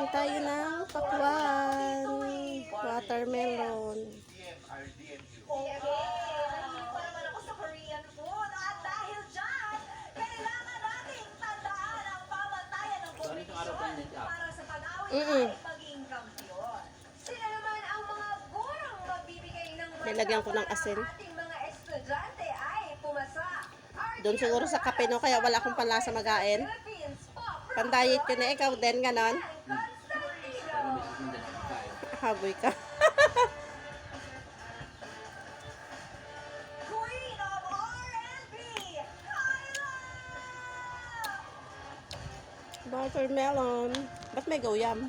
tayo ng pakwan. Watermelon. Okay, mahilig pa naman ako sa Korean food. At dahil dyan, kailangan natin tandaan ang pamantayan ng kompetisyon para sa pag-awit ay maging kampiyon. Sila naman ang mga gurong magbibigay ng Nilagyan ko ng asin. ating mga estudyante ay pumasa. Doon siguro sa kape, no? Kaya wala akong panlasa magain. Pandayit ko na ikaw din, ganon. Haboy ka. Queen of R&B, Kyla! Watermelon. Ba't may goyam?